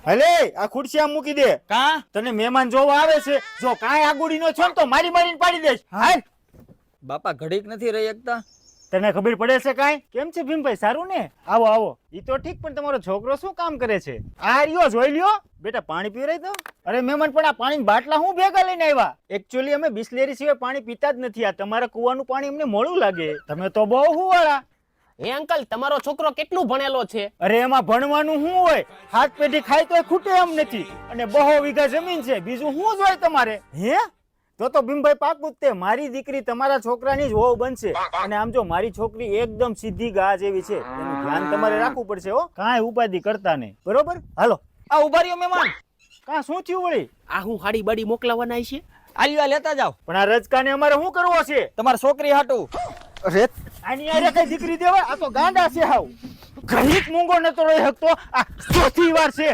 હલે આ ખુરશી આમ મૂકી દે. કા તને મહેમાન જોવા આવે છે, જો કાંઈ આગુડી નો છો ને તો મારી મારીને પાડી દેશ. હાલ. બાપા ઘડીક નથી રહી એકતા. તને ખબર પડે છે કાંઈ? કેમ છે ભીમભાઈ, સારું ને? આવો આવો. ઈ તો ઠીક, પણ તમારો છોકરો શું કામ કરે છે? આ રહ્યો, જોઈ લ્યો. બેટા પાણી પીવરાય તો. અરે મહેમાન, પણ આ પાણી બાટલા હું ભેગા લઈને આવ્યા? એકચ્યુઅલી અમે બિસ્લેરી સિવાય પાણી પીતા જ નથી. આ તમારા કુવાનું પાણી અમને મોડું લાગે. તમે તો બહુ હુવાળા. હે અંકલ, તમારો છોકરો કેટલું ભણેલો છે? અરે એમાં ભણવાનું શું હોય? હાથ પેઢી ખાય તો ખૂટે એમ નથી. અને 2 વીઘા જમીન છે, બીજું શું જોઈએ તમારે? હે? તો ભીમભાઈ પાકું જ તે મારી દીકરી તમારા છોકરાની જ વહુ બનશે. અને આમ જો મારી છોકરી એકદમ સીધી ગા જેવી છે, એનું ધ્યાન તમારે રાખવું પડશે હો. કાંઈ ઉપાધિ કરતા નહીં, બરોબર? હાલો. આ ઉભા રહ્યો મહેમાન. કાં શું થયું વળી? આ હું હાડી બાડી મોકલાવાના છે? આલ્યો આ લેતા જાવ. પણ આ રજકાને અમારે શું કરવો છે? તમારી છોકરી હાટું. અરે આની આરે કઈ દીકરી દેવાય? આ તો ગાંડા છે હાવ. ઘડીક મૂંગો નતો રહી શકતો. આ ચોથી વાર છે.